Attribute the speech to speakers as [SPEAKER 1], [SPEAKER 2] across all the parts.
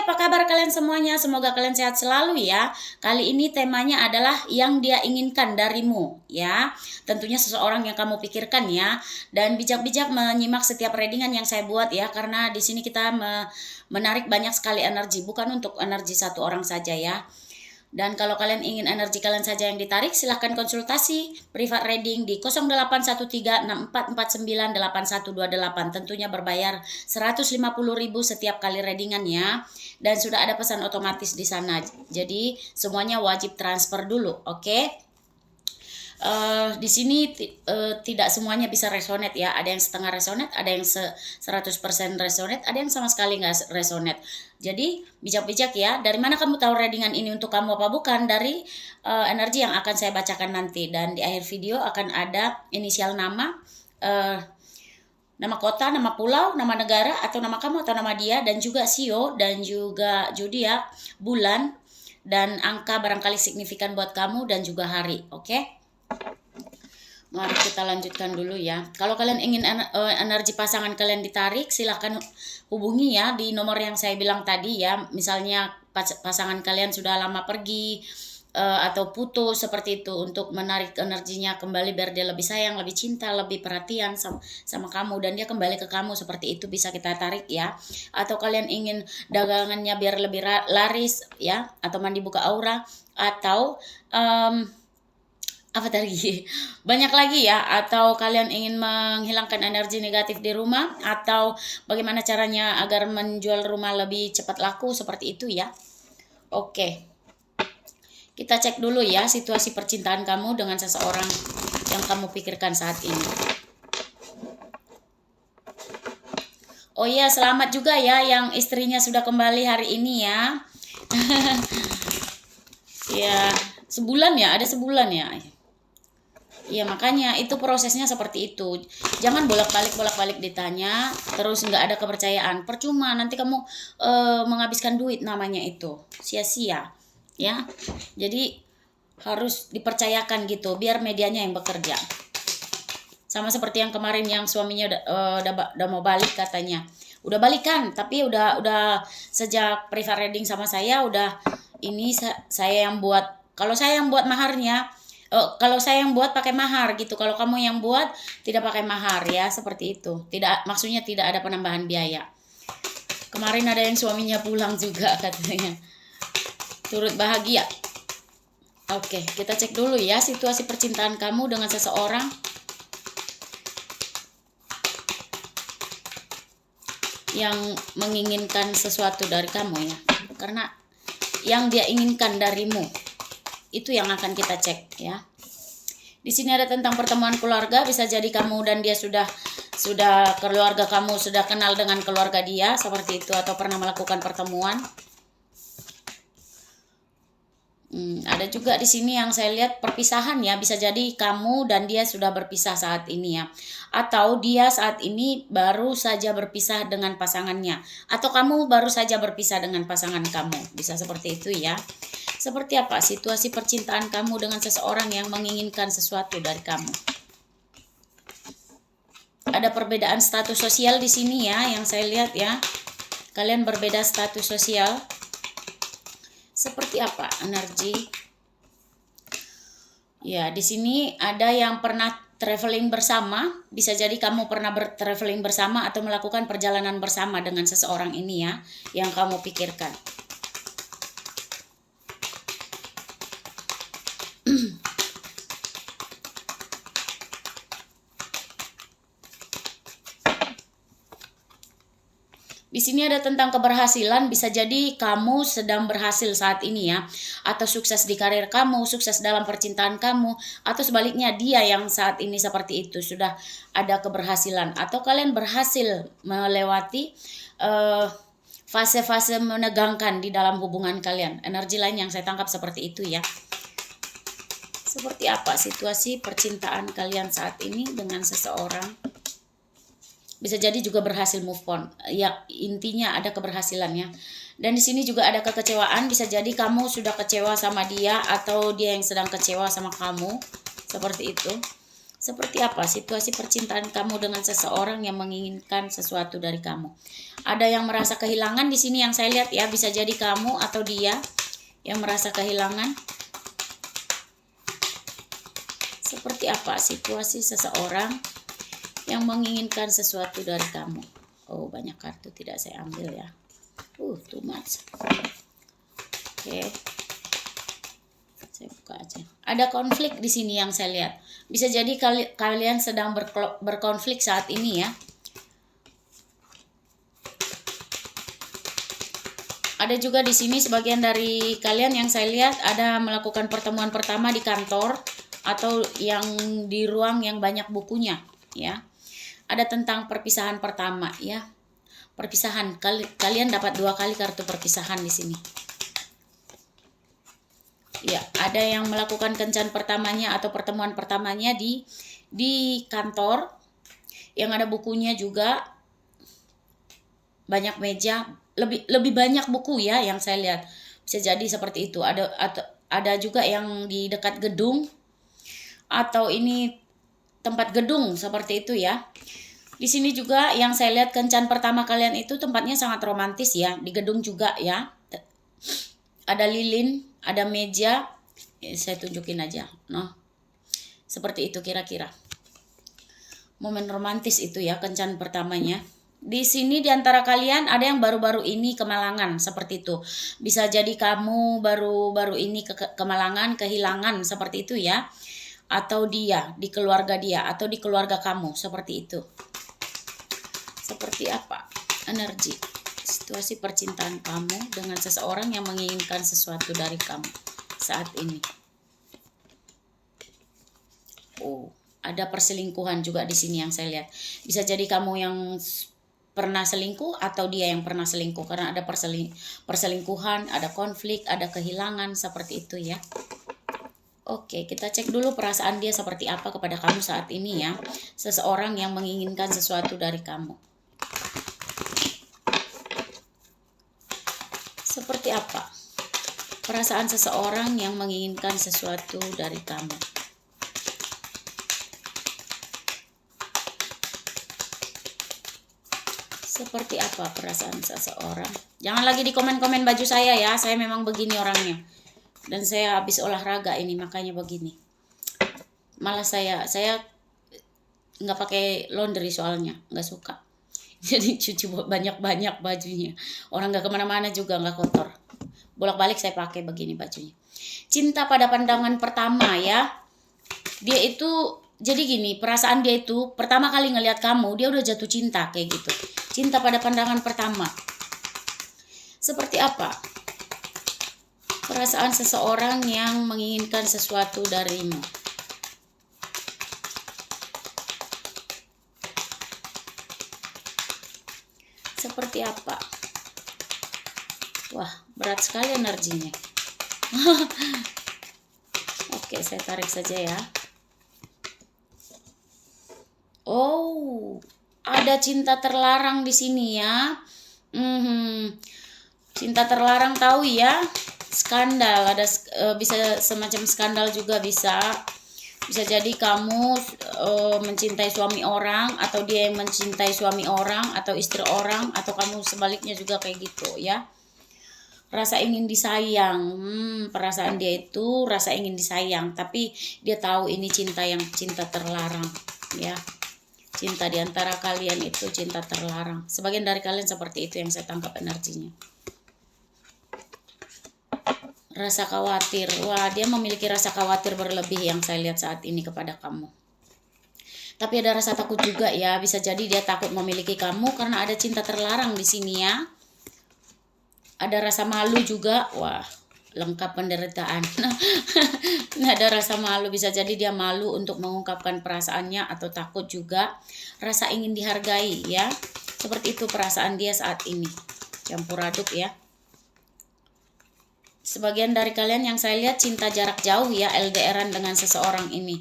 [SPEAKER 1] apa kabar kalian semuanya? Semoga kalian sehat selalu ya. Kali ini temanya adalah yang dia inginkan darimu ya. Tentunya seseorang yang kamu pikirkan ya. Dan bijak-bijak menyimak setiap readingan yang saya buat ya. Karena di sini kita menarik banyak sekali energi. Bukan untuk energi satu orang saja ya. Dan kalau kalian ingin energi kalian saja yang ditarik, silahkan konsultasi private reading di 081364498128. Tentunya berbayar 150.000 setiap kali readingan ya. Dan sudah ada pesan otomatis di sana. Jadi semuanya wajib transfer dulu, oke? Di sini tidak semuanya bisa resonate ya. Ada yang setengah resonate, ada yang 100% resonate, ada yang sama sekali nggak resonate. Jadi bijak-bijak ya. Dari mana kamu tahu readingan ini untuk kamu apa bukan? Dari energi yang akan saya bacakan nanti. Dan di akhir video akan ada inisial nama, nama kota, nama pulau, nama negara, atau nama kamu atau nama dia, dan juga sio, dan juga zodiak, bulan, dan angka barangkali signifikan buat kamu, dan juga hari, oke? Mari kita lanjutkan dulu ya. Kalau kalian ingin energi pasangan kalian ditarik, silahkan hubungi ya di nomor yang saya bilang tadi ya. Misalnya pasangan kalian sudah lama pergi atau putus seperti itu, untuk menarik energinya kembali biar dia lebih sayang, lebih cinta, lebih perhatian sama kamu, dan dia kembali ke kamu, seperti itu bisa kita tarik ya. Atau kalian ingin dagangannya biar lebih laris ya, atau mandi buka aura, atau apa tadi? Banyak lagi ya. Atau kalian ingin menghilangkan energi negatif di rumah, atau bagaimana caranya agar menjual rumah lebih cepat laku, seperti itu ya. Oke. Kita cek dulu ya situasi percintaan kamu dengan seseorang yang kamu pikirkan saat ini. Oh iya, selamat juga ya yang istrinya sudah kembali hari ini ya. Ya, sebulan ya, ada sebulan ya. Iya, makanya itu prosesnya seperti itu. Jangan bolak-balik ditanya terus nggak ada kepercayaan. Percuma, nanti kamu menghabiskan duit namanya itu. Sia-sia ya. Jadi harus dipercayakan gitu biar medianya yang bekerja. Sama seperti yang kemarin yang suaminya udah mau balik katanya. Udah balikan, tapi udah sejak private reading sama saya udah ini saya yang buat. Kalau saya yang buat maharnya, kalau saya yang buat pakai mahar gitu. Kalau kamu yang buat tidak pakai mahar ya, seperti itu. Maksudnya tidak ada penambahan biaya. Kemarin ada yang suaminya pulang juga katanya. Turut bahagia. Oke, kita cek dulu ya situasi percintaan kamu dengan seseorang yang menginginkan sesuatu dari kamu ya. Karena yang dia inginkan darimu itu yang akan kita cek ya. Di sini ada tentang pertemuan keluarga, bisa jadi kamu dan dia sudah keluarga kamu sudah kenal dengan keluarga dia seperti itu, atau pernah melakukan pertemuan. Ada juga di sini yang saya lihat perpisahan ya, bisa jadi kamu dan dia sudah berpisah saat ini ya, atau dia saat ini baru saja berpisah dengan pasangannya, atau kamu baru saja berpisah dengan pasangan kamu, bisa seperti itu ya. Seperti apa situasi percintaan kamu dengan seseorang yang menginginkan sesuatu dari kamu? Ada perbedaan status sosial di sini ya, yang saya lihat ya. Kalian berbeda status sosial. Seperti apa energi? Ya, di sini ada yang pernah traveling bersama. Bisa jadi kamu pernah traveling bersama atau melakukan perjalanan bersama dengan seseorang ini ya, yang kamu pikirkan. Di sini ada tentang keberhasilan, bisa jadi kamu sedang berhasil saat ini ya, atau sukses di karir kamu, sukses dalam percintaan kamu, atau sebaliknya dia yang saat ini seperti itu, sudah ada keberhasilan, atau kalian berhasil melewati fase-fase menegangkan di dalam hubungan kalian. Energi lain yang saya tangkap seperti itu ya. Seperti apa situasi percintaan kalian saat ini dengan seseorang? Bisa jadi juga berhasil move on. Ya, intinya ada keberhasilannya. Dan di sini juga ada kekecewaan, bisa jadi kamu sudah kecewa sama dia atau dia yang sedang kecewa sama kamu. Seperti itu. Seperti apa situasi percintaan kamu dengan seseorang yang menginginkan sesuatu dari kamu? Ada yang merasa kehilangan di sini yang saya lihat ya, bisa jadi kamu atau dia yang merasa kehilangan. Seperti apa situasi seseorang yang menginginkan sesuatu dari kamu? Oh, banyak kartu tidak saya ambil ya. Too much. Oke. Saya buka aja. Ada konflik di sini yang saya lihat. Bisa jadi kalian sedang berkonflik saat ini ya. Ada juga di sini sebagian dari kalian yang saya lihat ada melakukan pertemuan pertama di kantor atau yang di ruang yang banyak bukunya ya. Ada tentang perpisahan pertama ya. Perpisahan, kalian dapat 2 kali kartu perpisahan di sini. Ya, ada yang melakukan kencan pertamanya atau pertemuan pertamanya di kantor yang ada bukunya juga. Banyak meja, lebih banyak buku ya yang saya lihat. Bisa jadi seperti itu. Ada juga yang di dekat gedung atau ini tempat gedung seperti itu ya. Di sini juga yang saya lihat kencan pertama kalian itu tempatnya sangat romantis ya, di gedung juga ya. Ada lilin, ada meja. Saya tunjukin aja. Nah, seperti itu kira-kira. Momen romantis itu ya, kencan pertamanya. Di sini di antara kalian ada yang baru-baru ini kemalangan seperti itu. Bisa jadi kamu baru-baru ini kemalangan, kehilangan seperti itu ya. Atau dia, di keluarga dia atau di keluarga kamu seperti itu. Seperti apa energi situasi percintaan kamu dengan seseorang yang menginginkan sesuatu dari kamu saat ini? Oh, ada perselingkuhan juga di sini yang saya lihat. Bisa jadi kamu yang pernah selingkuh atau dia yang pernah selingkuh, karena ada perselingkuhan, ada konflik, ada kehilangan seperti itu ya. Oke, kita cek dulu perasaan dia seperti apa kepada kamu saat ini ya. Seseorang yang menginginkan sesuatu dari kamu. Seperti apa perasaan seseorang yang menginginkan sesuatu dari kamu? Seperti apa perasaan seseorang? Jangan lagi di komen-komen baju saya ya. Saya memang begini orangnya. Dan saya habis olahraga ini makanya begini. Malah saya nggak pakai laundry soalnya, nggak suka. Jadi cuci banyak-banyak bajunya. Orang nggak kemana-mana juga nggak kotor. Bolak-balik saya pakai begini bajunya. Cinta pada pandangan pertama ya. Dia itu jadi gini, perasaan dia itu pertama kali ngelihat kamu, dia udah jatuh cinta kayak gitu. Cinta pada pandangan pertama. Seperti apa perasaan seseorang yang menginginkan sesuatu darimu? Seperti apa? Wah, berat sekali energinya. Oke, saya tarik saja ya. Oh, ada cinta terlarang di sini ya. Cinta terlarang tahu ya. Skandal, ada bisa semacam skandal juga bisa. Bisa jadi kamu mencintai suami orang atau dia yang mencintai suami orang atau istri orang atau kamu sebaliknya juga kayak gitu ya. Rasa ingin disayang, perasaan dia itu rasa ingin disayang, tapi dia tahu ini cinta yang cinta terlarang ya. Cinta di antara kalian itu cinta terlarang. Sebagian dari kalian seperti itu yang saya tangkap energinya. Rasa khawatir. Wah, dia memiliki rasa khawatir berlebih yang saya lihat saat ini kepada kamu. Tapi ada rasa takut juga ya. Bisa jadi dia takut memiliki kamu karena ada cinta terlarang di sini ya. Ada rasa malu juga. Wah, lengkap penderitaan. Ada rasa malu. Bisa jadi dia malu untuk mengungkapkan perasaannya atau takut juga. Rasa ingin dihargai ya. Seperti itu perasaan dia saat ini. Campur aduk ya. Sebagian dari kalian yang saya lihat cinta jarak jauh ya, LDRan dengan seseorang ini.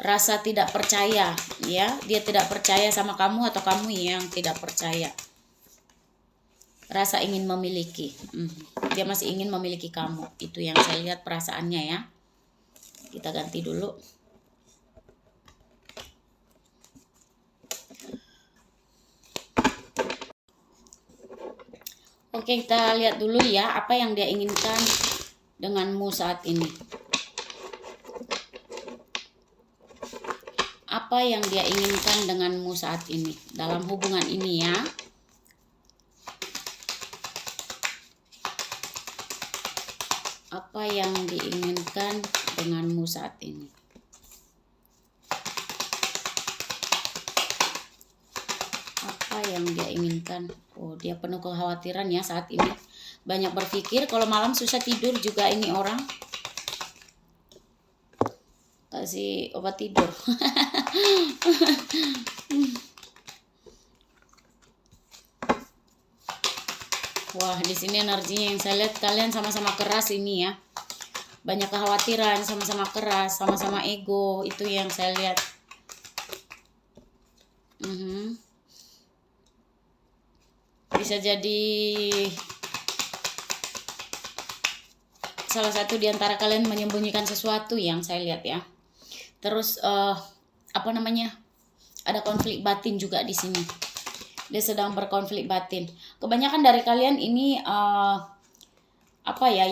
[SPEAKER 1] Rasa tidak percaya ya, dia tidak percaya sama kamu atau kamu yang tidak percaya. Rasa ingin memiliki, dia masih ingin memiliki kamu. Itu yang saya lihat perasaannya ya. Kita ganti dulu. Oke, kita lihat dulu ya apa yang dia inginkan denganmu saat ini. Apa yang dia inginkan denganmu saat ini dalam hubungan ini ya. Apa yang diinginkan denganmu saat ini. Apa yang dia inginkan. Oh, dia penuh kekhawatiran ya saat ini. Banyak berpikir, kalau malam susah tidur juga ini orang. Kasih obat tidur. Wah, di sini energinya yang saya lihat kalian sama-sama keras ini ya. Banyak kekhawatiran, sama-sama keras, sama-sama ego, itu yang saya lihat. Bisa jadi salah satu di antara kalian menyembunyikan sesuatu yang saya lihat ya. Terus ada konflik batin juga di sini. Dia sedang berkonflik batin. Kebanyakan dari kalian ini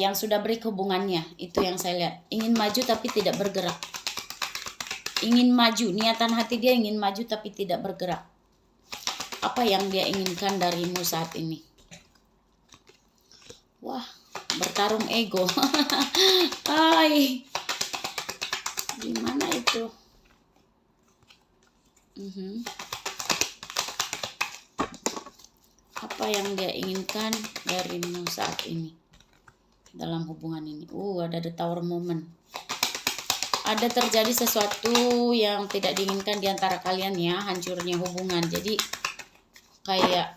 [SPEAKER 1] yang sudah break hubungannya, itu yang saya lihat. Ingin maju tapi tidak bergerak. Ingin maju, niatan hati dia ingin maju tapi tidak bergerak. Apa yang dia inginkan darimu saat ini? Wah, bertarung ego. Hai. Gimana itu? Apa yang dia inginkan darimu saat ini dalam hubungan ini? Ada the Tower moment. Ada terjadi sesuatu yang tidak diinginkan di antara kalian ya, hancurnya hubungan. Jadi kayak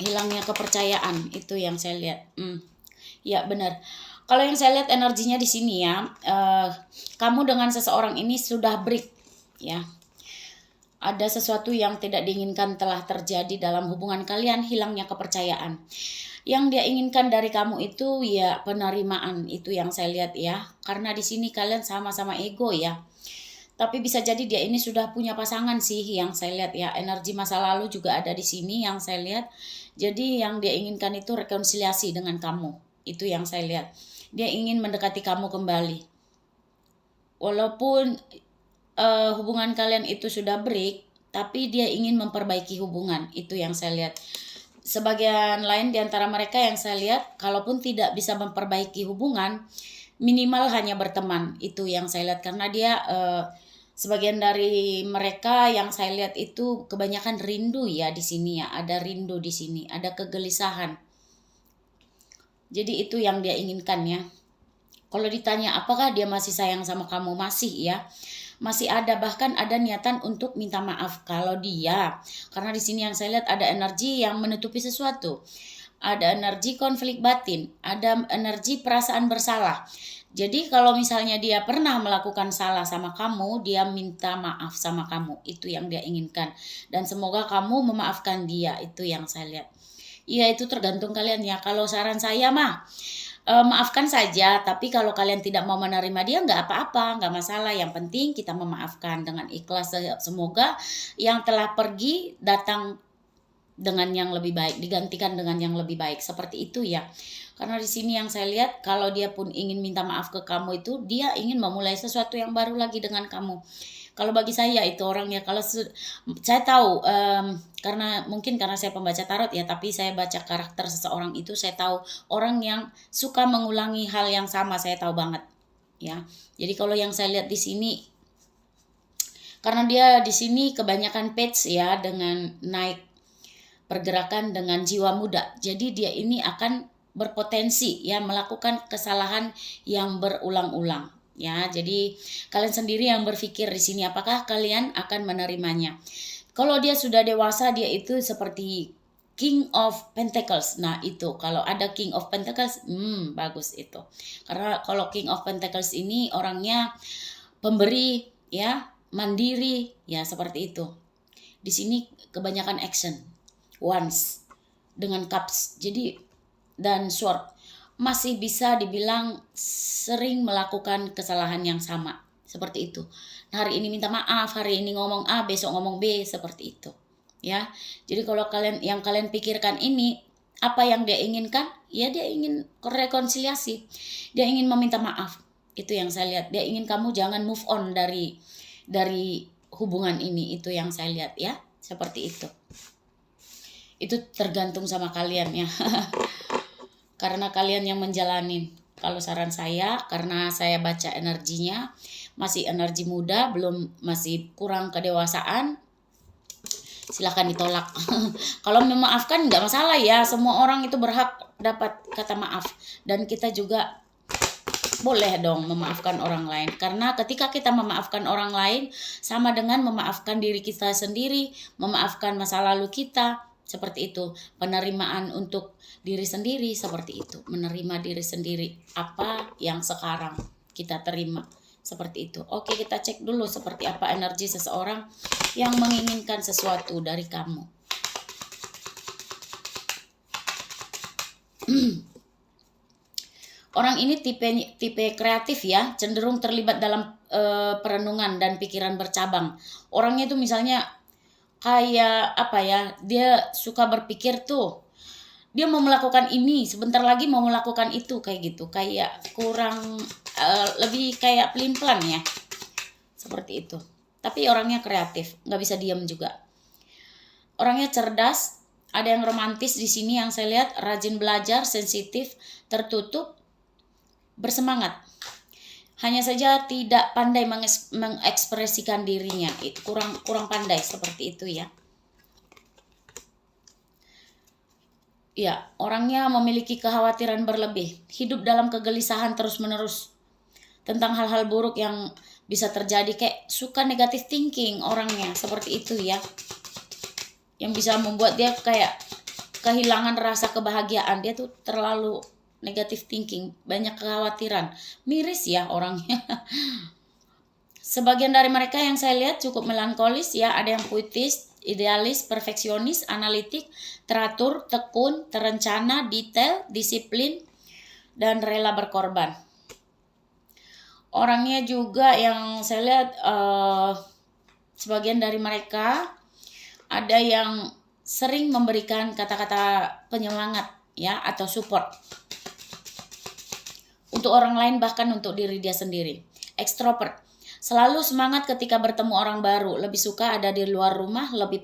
[SPEAKER 1] hilangnya kepercayaan, itu yang saya lihat. Ya benar. Kalau yang saya lihat energinya di sini ya, kamu dengan seseorang ini sudah break ya. Ada sesuatu yang tidak diinginkan telah terjadi dalam hubungan kalian, hilangnya kepercayaan. Yang dia inginkan dari kamu itu ya penerimaan, itu yang saya lihat ya. Karena di sini kalian sama-sama ego ya. Tapi bisa jadi dia ini sudah punya pasangan sih yang saya lihat ya. Energi masa lalu juga ada di sini yang saya lihat. Jadi yang dia inginkan itu rekonsiliasi dengan kamu. Itu yang saya lihat. Dia ingin mendekati kamu kembali. Walaupun hubungan kalian itu sudah break, tapi dia ingin memperbaiki hubungan. Itu yang saya lihat. Sebagian lain di antara mereka yang saya lihat, kalaupun tidak bisa memperbaiki hubungan, minimal hanya berteman. Itu yang saya lihat. Karena dia sebagian dari mereka yang saya lihat itu kebanyakan rindu ya di sini ya. Ada rindu di sini, ada kegelisahan. Jadi itu yang dia inginkan ya. Kalau ditanya apakah dia masih sayang sama kamu, masih ya. Masih ada, bahkan ada niatan untuk minta maaf kalau dia. Karena di sini yang saya lihat ada energi yang menutupi sesuatu. Ada energi konflik batin, ada energi perasaan bersalah. Jadi kalau misalnya dia pernah melakukan salah sama kamu, dia minta maaf sama kamu. Itu yang dia inginkan. Dan semoga kamu memaafkan dia. Itu yang saya lihat. Iya, itu tergantung kalian ya. Kalau saran saya mah, maafkan saja. Tapi kalau kalian tidak mau menerima dia, nggak apa-apa, nggak masalah. Yang penting kita memaafkan dengan ikhlas. Semoga yang telah pergi datang dengan yang lebih baik, digantikan dengan yang lebih baik. Seperti itu ya. Karena di sini yang saya lihat, kalau dia pun ingin minta maaf ke kamu itu, dia ingin memulai sesuatu yang baru lagi dengan kamu. Kalau bagi saya itu orangnya, kalau saya tahu, karena saya pembaca tarot ya, tapi saya baca karakter seseorang itu, saya tahu orang yang suka mengulangi hal yang sama, saya tahu banget ya. Jadi kalau yang saya lihat di sini, karena dia di sini kebanyakan page ya, dengan naik pergerakan dengan jiwa muda. Jadi dia ini akan berpotensi ya melakukan kesalahan yang berulang-ulang ya. Jadi kalian sendiri yang berpikir di sini apakah kalian akan menerimanya. Kalau dia sudah dewasa, dia itu seperti King of Pentacles. Nah itu kalau ada King of Pentacles, bagus itu. Karena kalau King of Pentacles ini orangnya pemberi ya, mandiri ya, seperti itu. Di sini kebanyakan action, Wands dengan Cups. Jadi dan Sword masih bisa dibilang sering melakukan kesalahan yang sama Seperti itu. Nah, hari ini minta maaf, hari ini ngomong A, besok ngomong B, seperti itu. Ya. Jadi kalau kalian pikirkan ini, apa yang dia inginkan? Ya dia ingin rekonsiliasi. Dia ingin meminta maaf. Itu yang saya lihat. Dia ingin kamu jangan move on dari hubungan ini. Itu yang saya lihat ya. Seperti itu. Itu tergantung sama kalian ya. Karena kalian yang menjalanin. Kalau saran saya, karena saya baca energinya, masih energi muda, masih kurang kedewasaan, silahkan ditolak. Kalau memaafkan nggak masalah ya, semua orang itu berhak dapat kata maaf. Dan kita juga boleh dong memaafkan orang lain. Karena ketika kita memaafkan orang lain, sama dengan memaafkan diri kita sendiri, memaafkan masa lalu kita, seperti itu. Penerimaan untuk diri sendiri seperti itu. Menerima diri sendiri, apa yang sekarang kita terima. Seperti itu. Oke, kita cek dulu seperti apa energi seseorang yang menginginkan sesuatu dari kamu. Orang ini tipe kreatif ya, cenderung terlibat dalam perenungan dan pikiran bercabang. Orangnya itu misalnya kayak apa ya, dia suka berpikir tuh, dia mau melakukan ini, sebentar lagi mau melakukan itu, kayak gitu. Kayak kurang lebih kayak pelin-pelan ya. Seperti itu. Tapi orangnya kreatif, nggak bisa diam juga. Orangnya cerdas, ada yang romantis di sini yang saya lihat, rajin belajar, sensitif, tertutup, bersemangat. Hanya saja tidak pandai mengekspresikan dirinya. Kurang pandai seperti itu ya. Ya, orangnya memiliki kekhawatiran berlebih, hidup dalam kegelisahan terus-menerus tentang hal-hal buruk yang bisa terjadi, kayak suka negative thinking orangnya, seperti itu ya. Yang bisa membuat dia kayak kehilangan rasa kebahagiaan, dia tuh terlalu negative thinking, banyak kekhawatiran, miris ya orangnya. Sebagian dari mereka yang saya lihat cukup melankolis ya, ada yang puitis, idealis, perfeksionis, analitik, teratur, tekun, terencana, detail, disiplin, dan rela berkorban. Orangnya juga yang saya lihat sebagian dari mereka ada yang sering memberikan kata-kata penyemangat ya atau support untuk orang lain, bahkan untuk diri dia sendiri. Ekstrovert, selalu semangat ketika bertemu orang baru, lebih suka ada di luar rumah, lebih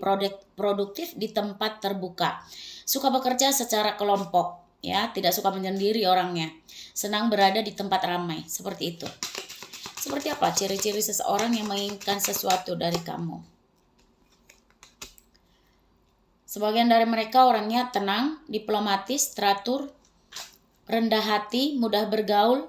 [SPEAKER 1] produktif di tempat terbuka. Suka bekerja secara kelompok, ya, tidak suka menyendiri orangnya. Senang berada di tempat ramai, seperti itu. Seperti apa ciri-ciri seseorang yang menginginkan sesuatu dari kamu? Sebagian dari mereka orangnya tenang, diplomatis, teratur, rendah hati, mudah bergaul,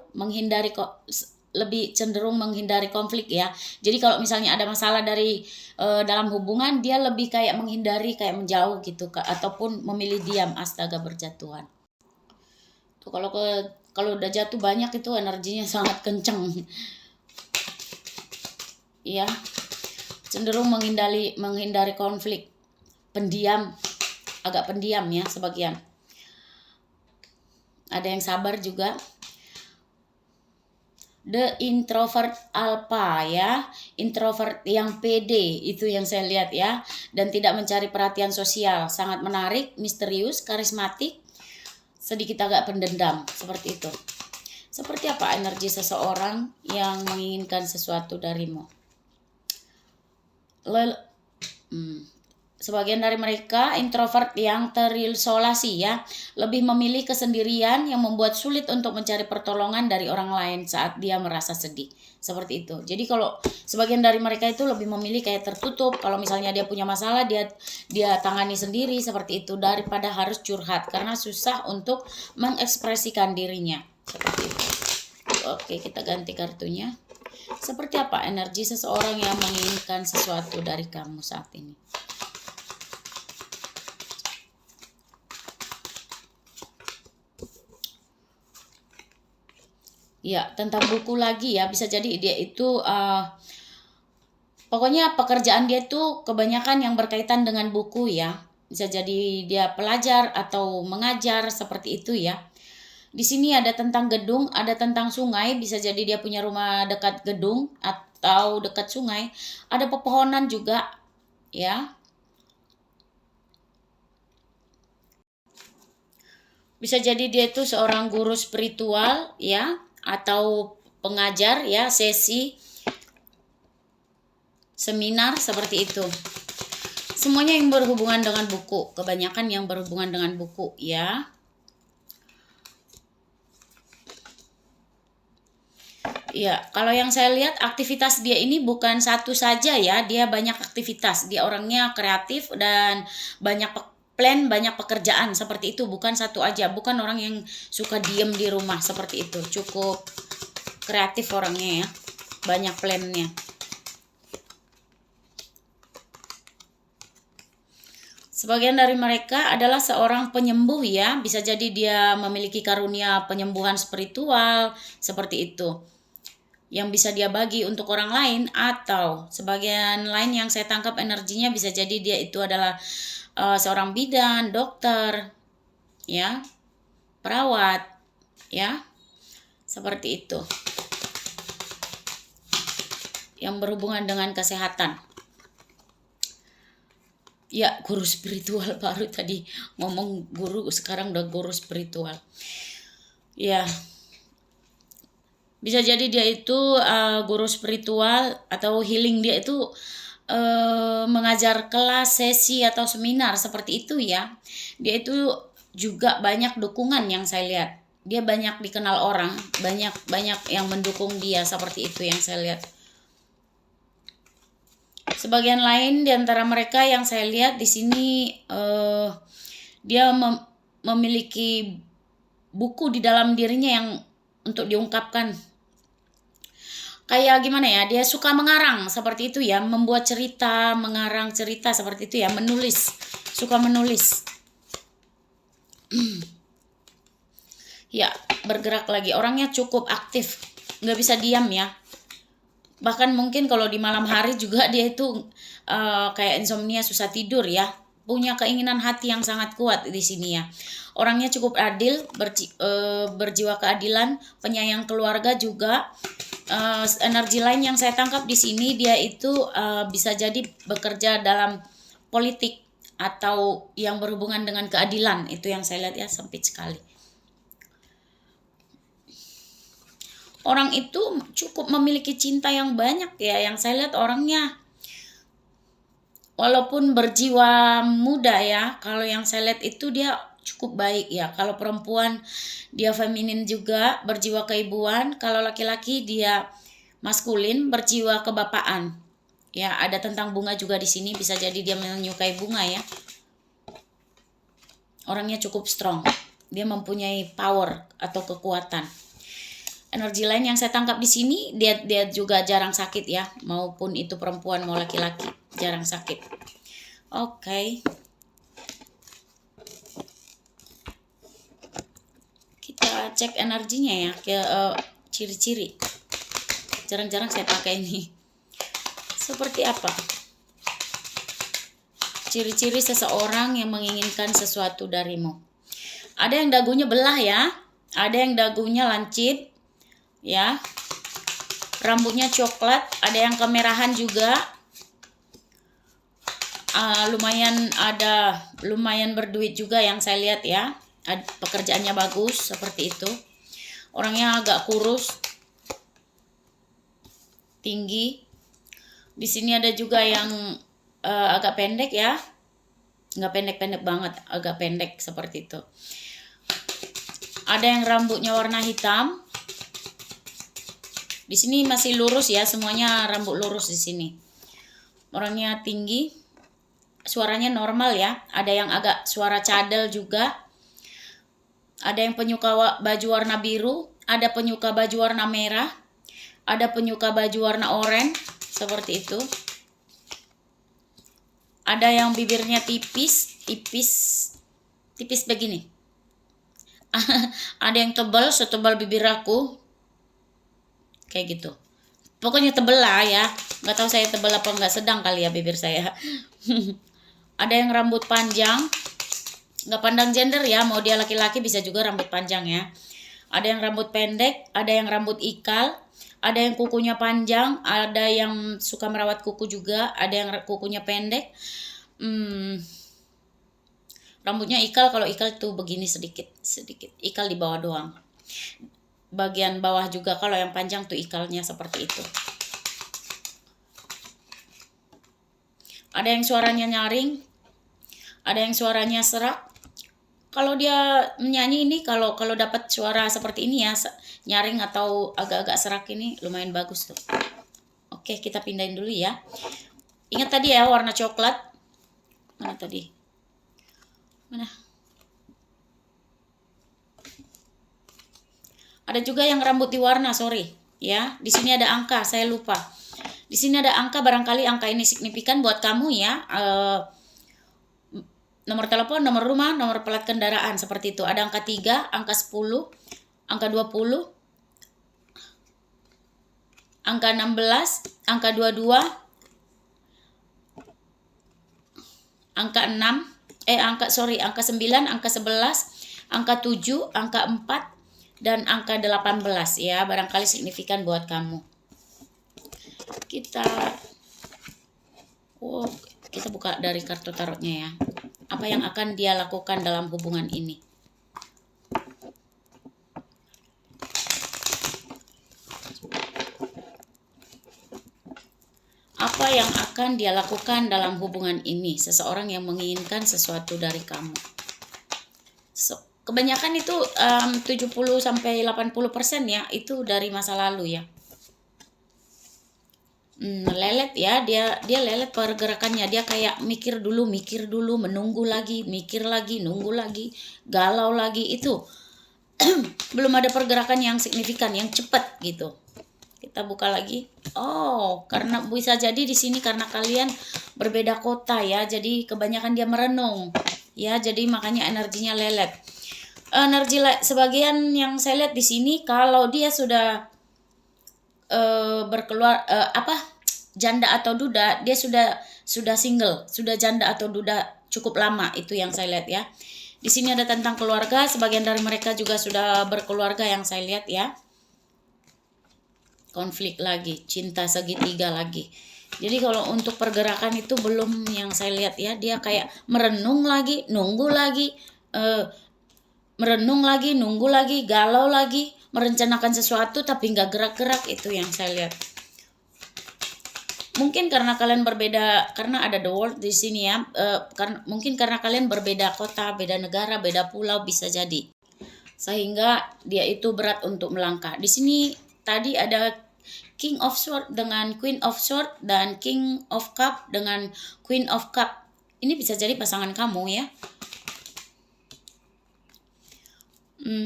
[SPEAKER 1] lebih cenderung menghindari konflik ya. Jadi kalau misalnya ada masalah dari dalam hubungan, dia lebih kayak menghindari, kayak menjauh gitu, ataupun memilih diam. Astaga, berjatuhan. Tuh kalau udah jatuh banyak itu energinya sangat kencang. Iya. Cenderung menghindari konflik. Pendiam, agak pendiam ya sebagian. Ada yang sabar juga. The introvert alpha ya, introvert yang pede, itu yang saya lihat ya, dan tidak mencari perhatian sosial, sangat menarik, misterius, karismatik, sedikit agak pendendam, seperti itu. Seperti apa energi seseorang yang menginginkan sesuatu darimu? Sebagian dari mereka introvert yang terisolasi ya, lebih memilih kesendirian yang membuat sulit untuk mencari pertolongan dari orang lain saat dia merasa sedih. Seperti itu. Jadi kalau sebagian dari mereka itu lebih memilih kayak tertutup, kalau misalnya dia punya masalah dia tangani sendiri seperti itu, daripada harus curhat karena susah untuk mengekspresikan dirinya. Seperti itu. Oke, kita ganti kartunya. Seperti apa energi seseorang yang menginginkan sesuatu dari kamu saat ini? Ya, tentang buku lagi ya, bisa jadi dia itu pokoknya pekerjaan dia itu kebanyakan yang berkaitan dengan buku ya. Bisa jadi dia pelajar atau mengajar, seperti itu ya. Di sini ada tentang gedung, ada tentang sungai, bisa jadi dia punya rumah dekat gedung atau dekat sungai. Ada pepohonan juga, ya. Bisa jadi dia itu seorang guru spiritual, ya, atau pengajar, ya, sesi seminar seperti itu. Semuanya yang berhubungan dengan buku, kebanyakan yang berhubungan dengan buku, ya. Ya, kalau yang saya lihat aktivitas dia ini bukan satu saja ya, dia banyak aktivitas. Dia orangnya kreatif dan banyak plan, banyak pekerjaan seperti itu, bukan satu aja. Bukan orang yang suka diem di rumah seperti itu. Cukup kreatif orangnya ya, banyak plannya. Sebagian dari mereka adalah seorang penyembuh ya, bisa jadi dia memiliki karunia penyembuhan spiritual seperti itu, yang bisa dia bagi untuk orang lain, atau sebagian lain yang saya tangkap energinya bisa jadi dia itu adalah seorang bidan, dokter, ya, perawat, ya, seperti itu, yang berhubungan dengan kesehatan. Ya, guru spiritual baru tadi ngomong guru, sekarang udah guru spiritual. Ya, bisa jadi dia itu guru spiritual atau healing, dia itu mengajar kelas, sesi atau seminar seperti itu ya. Dia itu juga banyak dukungan yang saya lihat. Dia banyak dikenal orang, banyak yang mendukung dia seperti itu yang saya lihat. Sebagian lain di antara mereka yang saya lihat di sini dia memiliki buku di dalam dirinya yang untuk diungkapkan. Kayak gimana ya, dia suka mengarang seperti itu ya, membuat cerita, mengarang cerita seperti itu ya, menulis, suka menulis. Ya, bergerak lagi, orangnya cukup aktif, nggak bisa diam ya. Bahkan mungkin kalau di malam hari juga dia itu kayak insomnia, susah tidur ya, punya keinginan hati yang sangat kuat di sini ya. Orangnya cukup adil, berjiwa keadilan, penyayang keluarga juga. Energi lain yang saya tangkap di sini, dia itu bisa jadi bekerja dalam politik atau yang berhubungan dengan keadilan. Itu yang saya lihat ya, sempit sekali. Orang itu cukup memiliki cinta yang banyak ya, yang saya lihat orangnya walaupun berjiwa muda ya, kalau yang saya lihat itu dia cukup baik ya. Kalau perempuan dia feminin juga, berjiwa keibuan. Kalau laki-laki dia maskulin, berjiwa kebapaan. Ya, ada tentang bunga juga di sini, bisa jadi dia menyukai bunga ya. Orangnya cukup strong. Dia mempunyai power atau kekuatan. Energi lain yang saya tangkap di sini, dia juga jarang sakit ya, maupun itu perempuan mau laki-laki, jarang sakit. Oke. Kita cek energinya ya, ke ciri-ciri. Jarang-jarang saya pakai ini. Seperti apa? Ciri-ciri seseorang yang menginginkan sesuatu darimu. Ada yang dagunya belah ya, ada yang dagunya lancip, ya, rambutnya coklat, ada yang kemerahan juga, lumayan berduit juga yang saya lihat ya, pekerjaannya bagus seperti itu. Orangnya agak kurus, tinggi. Di sini ada juga yang agak pendek ya, nggak pendek-pendek banget, agak pendek seperti itu. Ada yang rambutnya warna hitam. Di sini masih lurus ya, semuanya rambut lurus di sini. Orangnya tinggi, suaranya normal ya. Ada yang agak suara cadel juga. Ada yang penyuka baju warna biru, ada penyuka baju warna merah, ada penyuka baju warna oranye, seperti itu. Ada yang bibirnya tipis begini. Ada yang tebal, setebal bibir aku. Kayak gitu. Pokoknya tebel lah ya. Nggak tahu saya tebel apa nggak, sedang kali ya bibir saya. Ada yang rambut panjang. Nggak pandang gender ya. Mau dia laki-laki bisa juga rambut panjang ya. Ada yang rambut pendek, ada yang rambut ikal, ada yang kukunya panjang, ada yang suka merawat kuku juga, ada yang kukunya pendek. Rambutnya ikal, kalau ikal tuh begini sedikit ikal di bawah doang, bagian bawah juga. Kalau yang panjang tuh ikalnya seperti itu. Ada yang suaranya nyaring, ada yang suaranya serak. Kalau dia menyanyi ini, kalau dapat suara seperti ini ya, nyaring atau agak-agak serak, ini lumayan bagus tuh. Oke, kita pindahin dulu ya. Ingat tadi ya, warna coklat. Mana tadi? Mana? Ada juga yang rambut diwarna, sorry ya. Di sini ada angka, saya lupa. Di sini ada angka, barangkali angka ini signifikan buat kamu ya. Nomor telepon, nomor rumah, nomor plat kendaraan, seperti itu. Ada angka 3, angka 10, angka 20, angka 16, angka 22, angka 6, angka 9, angka 11, angka 7, angka 4, dan angka 18 ya. Barangkali signifikan buat kamu. Kita buka dari kartu tarotnya ya. Apa yang akan dia lakukan dalam hubungan ini? Apa yang akan dia lakukan dalam hubungan ini? Seseorang yang menginginkan sesuatu dari kamu. Kebanyakan itu 70-80% ya, itu dari masa lalu ya. Lelet ya, dia lelet pergerakannya. Dia kayak mikir dulu, menunggu lagi, mikir lagi, nunggu lagi, galau lagi. Itu belum ada pergerakan yang signifikan, yang cepat gitu. Kita buka lagi. Oh, karena bisa jadi di sini karena kalian berbeda kota ya, jadi kebanyakan dia merenung ya, jadi makanya energinya lelet. Sebagian yang saya lihat di sini, kalau dia sudah berkeluar janda atau duda, dia sudah single, sudah janda atau duda cukup lama, itu yang saya lihat ya. Di sini ada tentang keluarga, sebagian dari mereka juga sudah berkeluarga yang saya lihat ya. Konflik lagi, cinta segitiga lagi. Jadi kalau untuk pergerakan itu belum yang saya lihat ya, dia kayak merenung lagi, nunggu lagi, nunggu lagi, galau lagi, merencanakan sesuatu tapi nggak gerak-gerak, itu yang saya lihat. Mungkin karena kalian berbeda, karena ada the world di sini ya, mungkin karena kalian berbeda kota, beda negara, beda pulau, bisa jadi. Sehingga dia itu berat untuk melangkah. Di sini tadi ada King of Sword dengan Queen of Sword dan King of Cup dengan Queen of Cup. Ini bisa jadi pasangan kamu ya.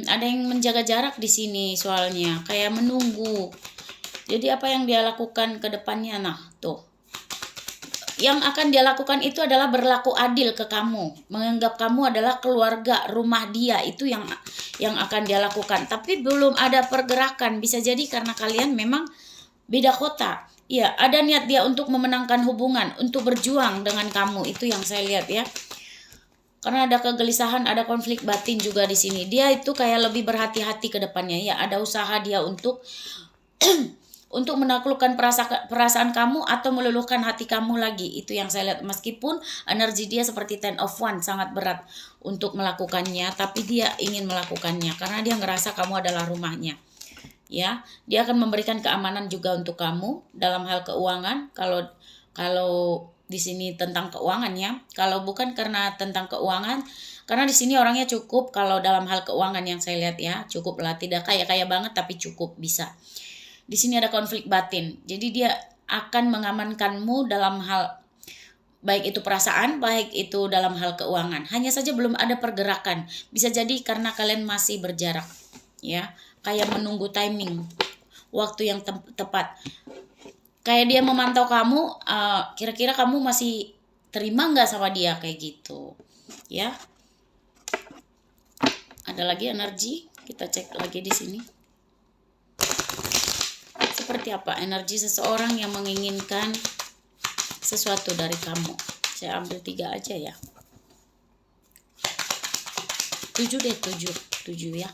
[SPEAKER 1] Ada yang menjaga jarak di sini soalnya, kayak menunggu. Jadi apa yang dia lakukan ke depannya? Nah, tuh. Yang akan dia lakukan itu adalah berlaku adil ke kamu, menganggap kamu adalah keluarga rumah dia, itu yang akan dia lakukan. Tapi belum ada pergerakan, bisa jadi karena kalian memang beda kota. Ya, ada niat dia untuk memenangkan hubungan, untuk berjuang dengan kamu, itu yang saya lihat ya. Karena ada kegelisahan, ada konflik batin juga di sini. Dia itu kayak lebih berhati-hati ke depannya ya, ada usaha dia untuk untuk menaklukkan perasaan kamu atau meluluhkan hati kamu lagi. Itu yang saya lihat. Meskipun energi dia seperti Ten of Wands, sangat berat untuk melakukannya, tapi dia ingin melakukannya karena dia ngerasa kamu adalah rumahnya. Ya, dia akan memberikan keamanan juga untuk kamu dalam hal keuangan. Kalau di sini tentang keuangan ya. Kalau bukan karena tentang keuangan, karena di sini orangnya cukup. Kalau dalam hal keuangan yang saya lihat ya, cukup lah, tidak kaya banget tapi cukup, bisa. Di sini ada konflik batin. Jadi dia akan mengamankanmu dalam hal baik itu perasaan, baik itu dalam hal keuangan. Hanya saja belum ada pergerakan. Bisa jadi karena kalian masih berjarak. Ya, kayak menunggu timing, waktu yang tepat. Kayak dia memantau kamu, kira-kira kamu masih terima nggak sama dia, kayak gitu. Ya. Ada lagi energi, kita cek lagi di sini. Seperti apa energi seseorang yang menginginkan sesuatu dari kamu? Saya ambil 3 aja ya. 7 deh, 7 ya.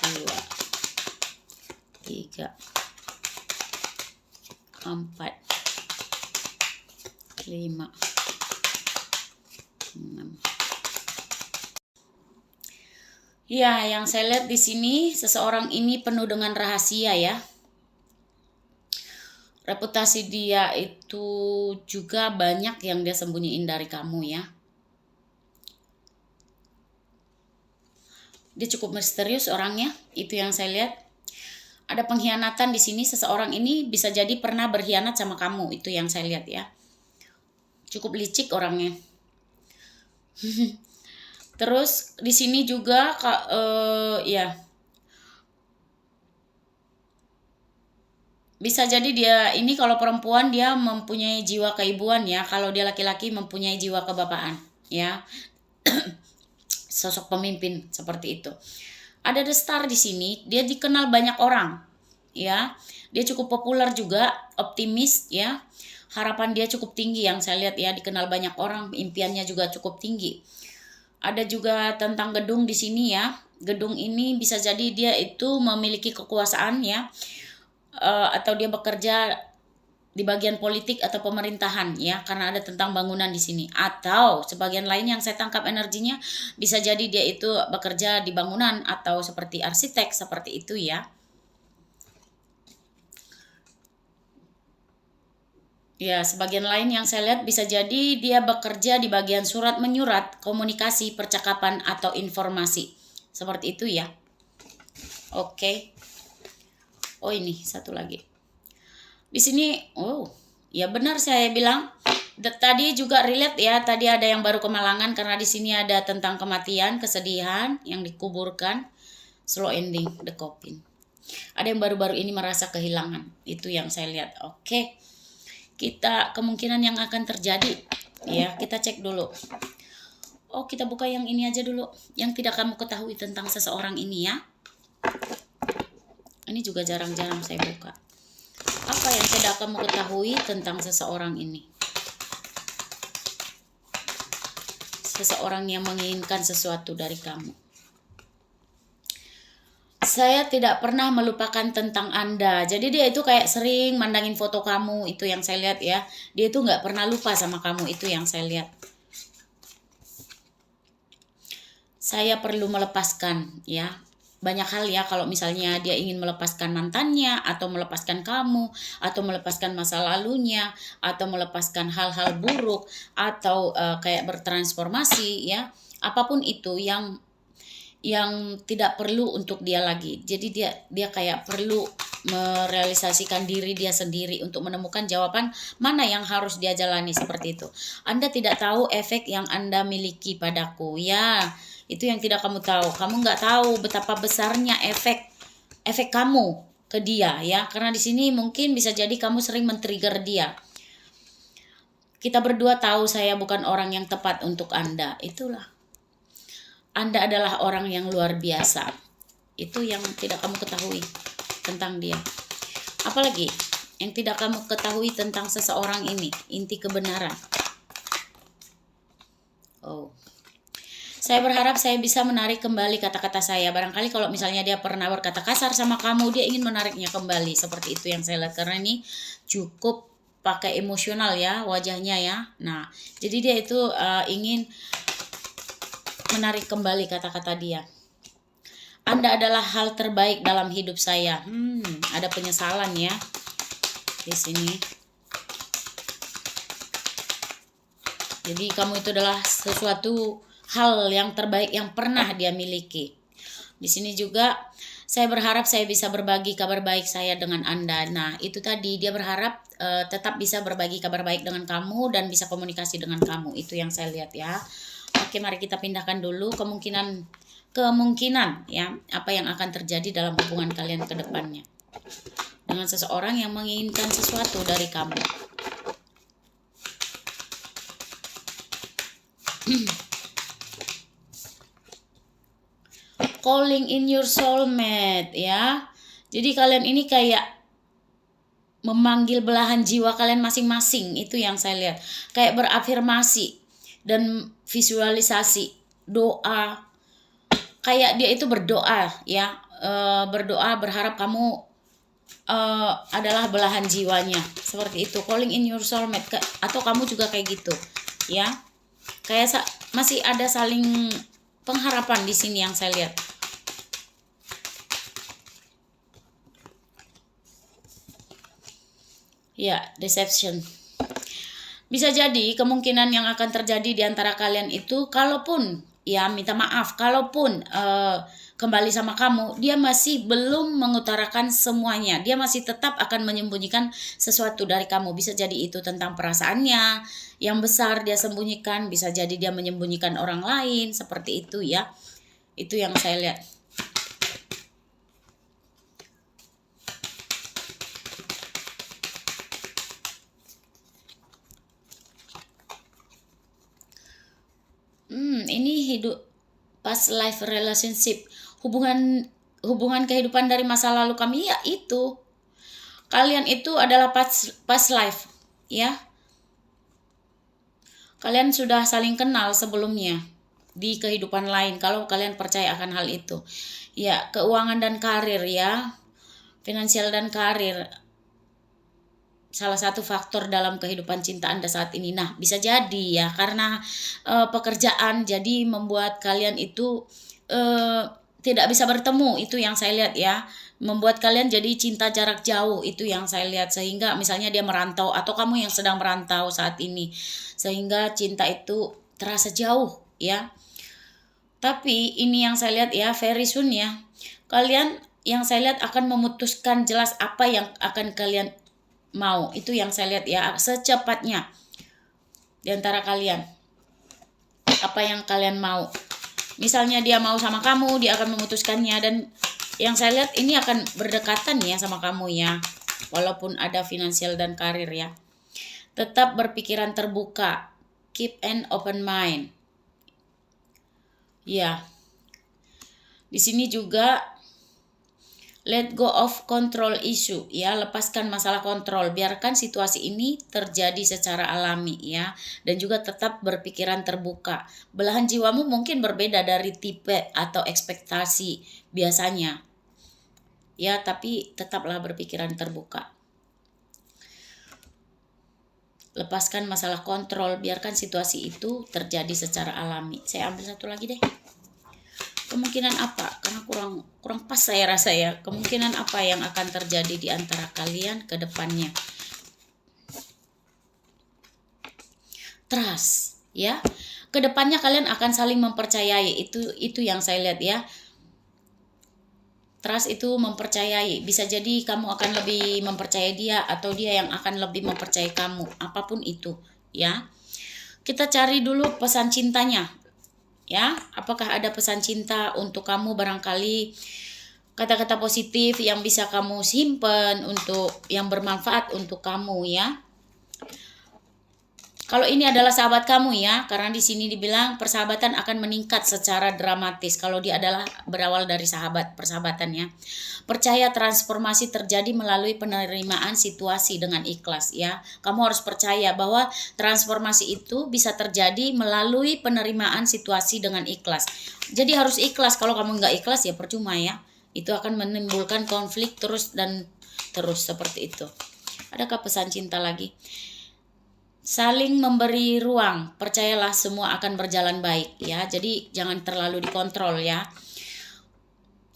[SPEAKER 1] 2, 3, 4, 5, 6. Ya, yang saya lihat di sini seseorang ini penuh dengan rahasia ya. Reputasi dia itu juga banyak yang dia sembunyiin dari kamu ya. Dia cukup misterius orangnya, itu yang saya lihat. Ada pengkhianatan di sini, seseorang ini bisa jadi pernah berkhianat sama kamu, itu yang saya lihat ya. Cukup licik orangnya. Terus di sini juga ya bisa jadi dia ini kalau perempuan dia mempunyai jiwa keibuan ya, kalau dia laki-laki mempunyai jiwa kebapaan ya. Sosok pemimpin seperti itu. Ada The Star di sini, dia dikenal banyak orang ya. Dia cukup populer juga, optimis ya. Harapan dia cukup tinggi yang saya lihat ya, dikenal banyak orang, impiannya juga cukup tinggi. Ada juga tentang gedung di sini ya. Gedung ini bisa jadi dia itu memiliki kekuasaan ya, atau dia bekerja di bagian politik atau pemerintahan ya, karena ada tentang bangunan di sini. Atau sebagian lain yang saya tangkap energinya bisa jadi dia itu bekerja di bangunan atau seperti arsitek seperti itu ya. Ya, sebagian lain yang saya lihat bisa jadi dia bekerja di bagian surat menyurat, komunikasi, percakapan, atau informasi. Seperti itu ya. Oke. Oh, ini satu lagi. Di sini, oh, ya benar saya bilang. Tadi juga relate ya, tadi ada yang baru kemalangan karena di sini ada tentang kematian, kesedihan yang dikuburkan, slow ending, the coffin. Ada yang baru-baru ini merasa kehilangan. Itu yang saya lihat. Oke. Kita kemungkinan yang akan terjadi ya, kita cek dulu. Oh, kita buka yang ini aja dulu, yang tidak kamu ketahui tentang seseorang ini ya. Ini juga jarang-jarang saya buka. Apa yang tidak kamu ketahui tentang seseorang ini? Seseorang yang menginginkan sesuatu dari kamu. Saya tidak pernah melupakan tentang Anda. Jadi dia itu kayak sering mandangin foto kamu, itu yang saya lihat ya. Dia itu nggak pernah lupa sama kamu, itu yang saya lihat. Saya perlu melepaskan ya. Banyak hal ya, kalau misalnya dia ingin melepaskan mantannya, atau melepaskan kamu, atau melepaskan masa lalunya, atau melepaskan hal-hal buruk, atau kayak bertransformasi ya. Apapun itu yang tidak perlu untuk dia lagi. Jadi dia kayak perlu merealisasikan diri dia sendiri untuk menemukan jawaban mana yang harus dia jalani seperti itu. Anda tidak tahu efek yang Anda miliki padaku ya. Itu yang tidak kamu tahu. Kamu nggak tahu betapa besarnya efek kamu ke dia ya. Karena di sini mungkin bisa jadi kamu sering men-trigger dia. Kita berdua tahu saya bukan orang yang tepat untuk Anda. Itulah. Anda adalah orang yang luar biasa. Itu yang tidak kamu ketahui tentang dia. Apalagi yang tidak kamu ketahui tentang seseorang ini, inti kebenaran. Oh. Saya berharap saya bisa menarik kembali kata-kata saya. Barangkali kalau misalnya dia pernah berkata kasar sama kamu, dia ingin menariknya kembali. Seperti itu yang saya lihat. Karena ini cukup pakai emosional ya wajahnya ya. Nah, jadi dia itu ingin menarik kembali kata-kata dia. Anda adalah hal terbaik dalam hidup saya. Ada penyesalan ya di sini. Jadi kamu itu adalah sesuatu hal yang terbaik yang pernah dia miliki. Di sini juga saya berharap saya bisa berbagi kabar baik saya dengan Anda. Nah, itu tadi dia berharap tetap bisa berbagi kabar baik dengan kamu dan bisa komunikasi dengan kamu. Itu yang saya lihat ya. Oke, mari kita pindahkan dulu kemungkinan ya, apa yang akan terjadi dalam hubungan kalian ke depannya dengan seseorang yang menginginkan sesuatu dari kamu. Calling in your soulmate ya. Jadi kalian ini kayak memanggil belahan jiwa kalian masing-masing, itu yang saya lihat. Kayak berafirmasi dan visualisasi, doa. Kayak dia itu berdoa ya, berdoa berharap kamu adalah belahan jiwanya, seperti itu. Calling in your soulmate, atau kamu juga kayak gitu ya, kayak masih ada saling pengharapan di sini yang saya lihat. Ya, deception. Bisa jadi kemungkinan yang akan terjadi di antara kalian itu, kalaupun ya minta maaf, kalaupun kembali sama kamu, dia masih belum mengutarakan semuanya. Dia masih tetap akan menyembunyikan sesuatu dari kamu. Bisa jadi itu tentang perasaannya yang besar dia sembunyikan, bisa jadi dia menyembunyikan orang lain, seperti itu ya. Itu yang saya lihat. Ini hidup past life relationship, hubungan kehidupan dari masa lalu kami, ya itu. Kalian itu adalah past life, ya. Kalian sudah saling kenal sebelumnya di kehidupan lain, kalau kalian percaya akan hal itu. Ya, keuangan dan karir ya. Finansial dan karir salah satu faktor dalam kehidupan cinta Anda saat ini. Nah, bisa jadi ya karena pekerjaan jadi membuat kalian itu tidak bisa bertemu, itu yang saya lihat ya. Membuat kalian jadi cinta jarak jauh, itu yang saya lihat. Sehingga misalnya dia merantau atau kamu yang sedang merantau saat ini, sehingga cinta itu terasa jauh ya. Tapi ini yang saya lihat ya, very soon ya, kalian yang saya lihat akan memutuskan jelas apa yang akan kalian mau. Itu yang saya lihat ya, secepatnya di antara kalian apa yang kalian mau. Misalnya dia mau sama kamu, dia akan memutuskannya. Dan yang saya lihat ini akan berdekatan ya sama kamu ya, walaupun ada finansial dan karir ya. Tetap berpikiran terbuka, keep an open mind ya. Di sini juga let go of control issue ya, lepaskan masalah kontrol, biarkan situasi ini terjadi secara alami ya, dan juga tetap berpikiran terbuka. Belahan jiwamu mungkin berbeda dari tipe atau ekspektasi biasanya ya, tapi tetaplah berpikiran terbuka. Lepaskan masalah kontrol, biarkan situasi itu terjadi secara alami. Saya ambil satu lagi deh. Kemungkinan apa? Karena kurang pas saya rasa ya. Kemungkinan apa yang akan terjadi di antara kalian ke depannya? Trust, ya. Kedepannya kalian akan saling mempercayai. Itu yang saya lihat ya. Trust itu mempercayai. Bisa jadi kamu akan lebih mempercayai dia, atau dia yang akan lebih mempercayai kamu. Apapun itu, ya. Kita cari dulu pesan cintanya. Ya, apakah ada pesan cinta untuk kamu? Barangkali kata-kata positif yang bisa kamu simpen untuk yang bermanfaat untuk kamu ya. Kalau ini adalah sahabat kamu ya, karena di sini dibilang persahabatan akan meningkat secara dramatis kalau dia adalah berawal dari persahabatan ya. Percaya transformasi terjadi melalui penerimaan situasi dengan ikhlas ya. Kamu harus percaya bahwa transformasi itu bisa terjadi melalui penerimaan situasi dengan ikhlas. Jadi harus ikhlas. Kalau kamu nggak ikhlas ya percuma ya. Itu akan menimbulkan konflik terus seperti itu. Adakah pesan cinta lagi? Saling memberi ruang, percayalah semua akan berjalan baik ya. Jadi jangan terlalu dikontrol ya.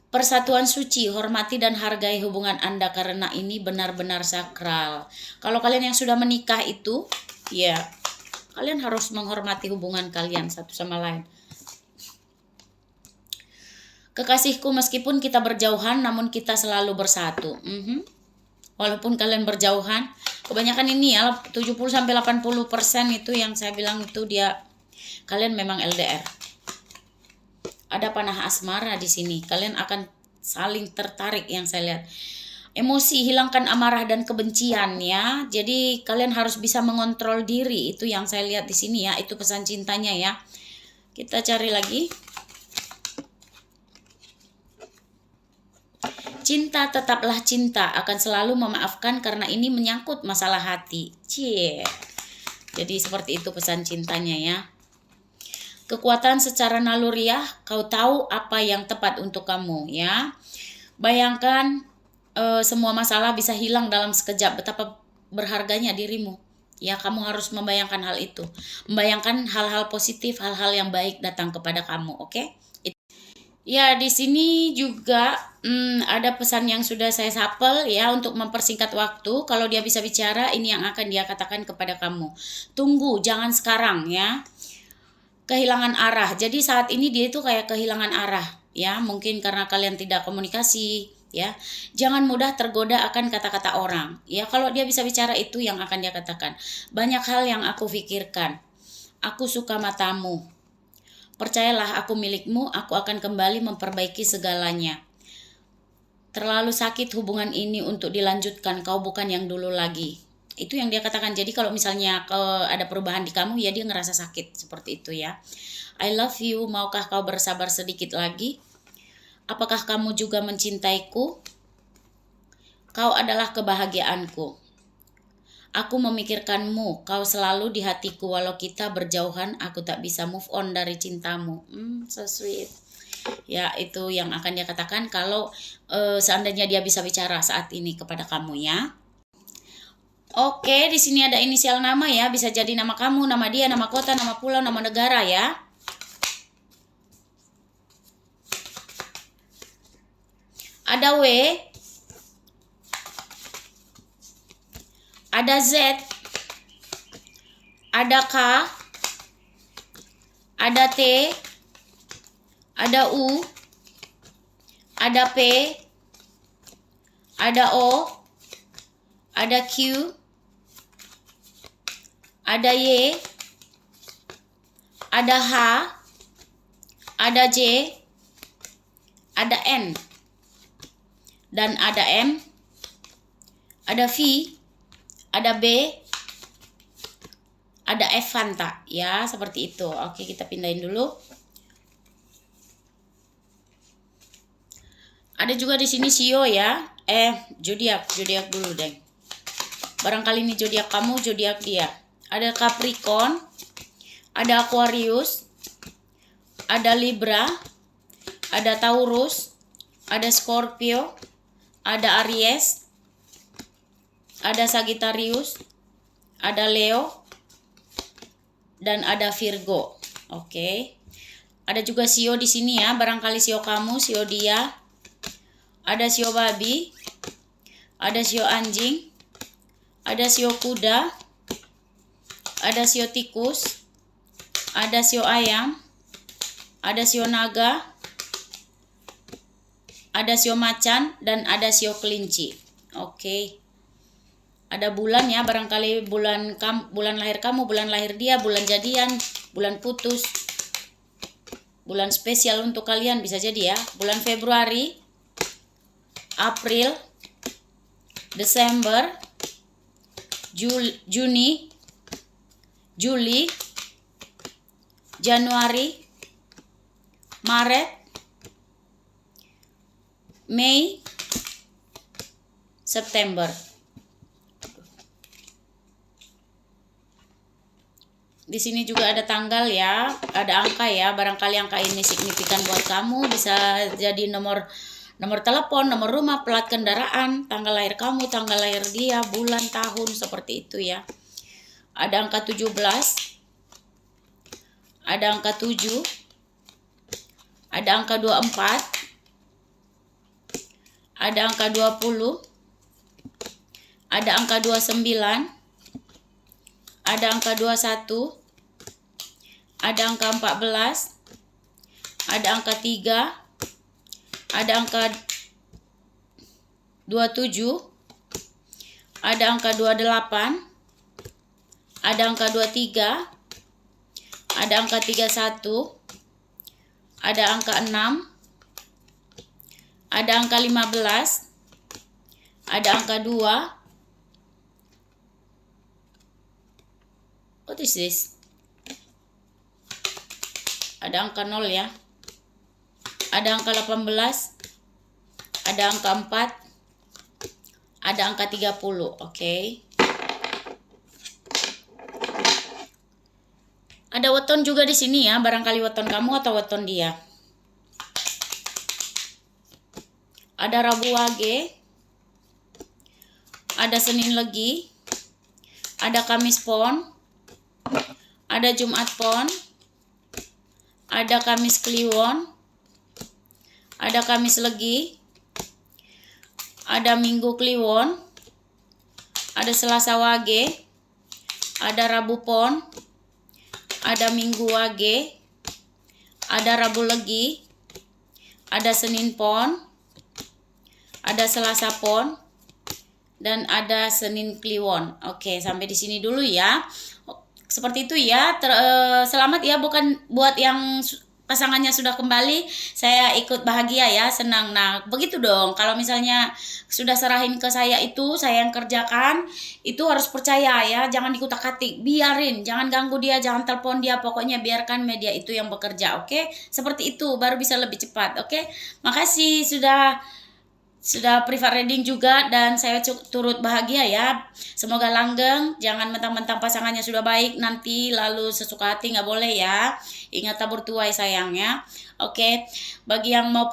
[SPEAKER 1] Persatuan suci, hormati dan hargai hubungan Anda karena ini benar-benar sakral. Kalau kalian yang sudah menikah itu ya, kalian harus menghormati hubungan kalian satu sama lain. Kekasihku, meskipun kita berjauhan namun kita selalu bersatu. Walaupun kalian berjauhan, kebanyakan ini ya 70-80% itu yang saya bilang itu kalian memang LDR. Ada panah asmara di sini. Kalian akan saling tertarik yang saya lihat. Emosi, hilangkan amarah dan kebencian ya. Jadi kalian harus bisa mengontrol diri. Itu yang saya lihat di sini ya. Itu pesan cintanya ya. Kita cari lagi. Cinta tetaplah cinta, akan selalu memaafkan karena ini menyangkut masalah hati. Cie. Jadi seperti itu pesan cintanya ya. Kekuatan secara naluriah, kau tahu apa yang tepat untuk kamu ya. Bayangkan semua masalah bisa hilang dalam sekejap. Betapa berharganya dirimu. Ya, kamu harus membayangkan hal itu. Membayangkan hal-hal positif, hal-hal yang baik datang kepada kamu, oke? Ya, di sini juga ada pesan yang sudah saya sapel ya untuk mempersingkat waktu. Kalau dia bisa bicara, ini yang akan dia katakan kepada kamu. Tunggu, jangan sekarang ya. Kehilangan arah. Jadi saat ini dia itu kayak kehilangan arah ya. Mungkin karena kalian tidak komunikasi ya. Jangan mudah tergoda akan kata-kata orang. Ya, kalau dia bisa bicara itu yang akan dia katakan. Banyak hal yang aku pikirkan. Aku suka matamu. Percayalah, aku milikmu, aku akan kembali memperbaiki segalanya. Terlalu sakit hubungan ini untuk dilanjutkan, kau bukan yang dulu lagi. Itu yang dia katakan. Jadi kalau misalnya ada perubahan di kamu, ya dia ngerasa sakit. Seperti itu ya. I love you, maukah kau bersabar sedikit lagi? Apakah kamu juga mencintaiku? Kau adalah kebahagiaanku. Aku memikirkanmu, kau selalu di hatiku, walau kita berjauhan, aku tak bisa move on dari cintamu. So sweet. Ya, itu yang akan dia katakan kalau seandainya dia bisa bicara saat ini kepada kamu ya. Oke, di sini ada inisial nama ya, bisa jadi nama kamu, nama dia, nama kota, nama pulau, nama negara ya. Ada W, ada Z, ada K, ada T, ada U, ada P, ada O, ada Q, ada Y, ada H, ada J, ada N, dan ada M, ada V, ada B, ada F Fanta ya, seperti itu. Oke, kita pindahin dulu. Ada juga di sini Sio ya. Zodiak dulu deh. Barangkali ini zodiak kamu, zodiak dia. Ada Capricorn, ada Aquarius, ada Libra, ada Taurus, ada Scorpio, ada Aries, ada Sagittarius, ada Leo, dan ada Virgo. Oke. Ada juga Sio di sini ya, barangkali Sio kamu, Sio dia. Ada Sio babi, ada Sio anjing, ada Sio kuda, ada Sio tikus, ada Sio ayam, ada Sio naga, ada Sio macan, dan ada Sio kelinci. Oke. Ada bulan ya, barangkali bulan lahir kamu, bulan lahir dia, bulan jadian, bulan putus, bulan spesial untuk kalian bisa jadi ya. Bulan Februari, April, Desember, Juni, Juli, Januari, Maret, Mei, September. Di sini juga ada tanggal ya, ada angka ya. Barangkali angka ini signifikan buat kamu, bisa jadi nomor telepon, nomor rumah, plat kendaraan, tanggal lahir kamu, tanggal lahir dia, bulan, tahun, seperti itu ya. Ada angka 17, ada angka 7, ada angka 24, ada angka 20, ada angka 29, ada angka 21, ada angka 14, ada angka 3, ada angka 27, ada angka 28, ada angka 23, ada angka 31, ada angka 6, ada angka 15, ada angka 2. What is this? Ada angka 0 ya. Ada angka 18, ada angka 4, ada angka 30, oke. Ada weton juga di sini ya, barangkali weton kamu atau weton dia. ada Rabu Wage, ada Senin Legi, ada Kamis Pon, ada Jumat Pon, ada Kamis Kliwon, ada Kamis Legi, ada Minggu Kliwon, ada Selasa Wage, ada Rabu Pon, ada Minggu Wage, ada Rabu Legi, ada Senin Pon, ada Selasa Pon, dan ada Senin Kliwon. Oke, sampai di sini dulu ya. Seperti itu ya. Selamat ya, bukan buat yang pasangannya sudah kembali, saya ikut bahagia ya, senang. Nah, begitu dong. Kalau misalnya sudah serahin ke saya itu, saya yang kerjakan, itu harus percaya ya, jangan dikutak-katik, biarin, jangan ganggu dia, jangan telepon dia, pokoknya biarkan media itu yang bekerja, oke? Seperti itu, baru bisa lebih cepat, oke? Makasih sudah private reading juga, dan saya turut bahagia ya. Semoga langgeng, jangan mentang-mentang pasangannya sudah baik nanti lalu sesuka hati, nggak boleh ya. Ingat tabur tuai sayangnya. Oke, bagi yang mau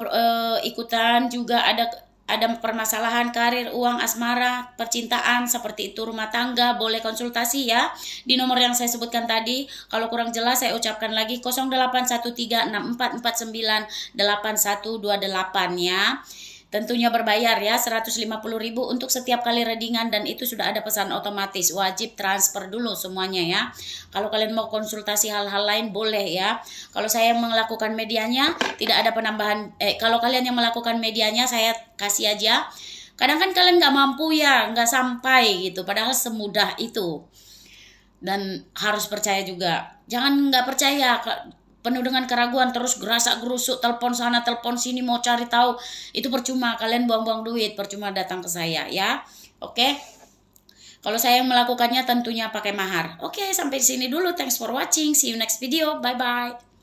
[SPEAKER 1] ikutan juga ada permasalahan karir, uang, asmara, percintaan, seperti itu rumah tangga, boleh konsultasi ya di nomor yang saya sebutkan tadi. Kalau kurang jelas saya ucapkan lagi 081364498128 ya. Tentunya berbayar ya, 150.000 untuk setiap kali readingan, dan itu sudah ada pesan otomatis, wajib transfer dulu semuanya ya. Kalau kalian mau konsultasi hal-hal lain boleh ya. Kalau saya yang melakukan medianya tidak ada penambahan, kalau kalian yang melakukan medianya saya kasih aja. Kadang kan kalian nggak mampu ya, nggak sampai gitu, padahal semudah itu. Dan harus percaya juga, jangan nggak percaya penuh dengan keraguan, terus gerasak gerusuk, telepon sana telepon sini, mau cari tahu, itu percuma, kalian buang-buang duit, percuma datang ke saya ya. Oke, kalau saya yang melakukannya tentunya pakai mahar. Oke, sampai di sini dulu, thanks for watching, see you next video, bye bye.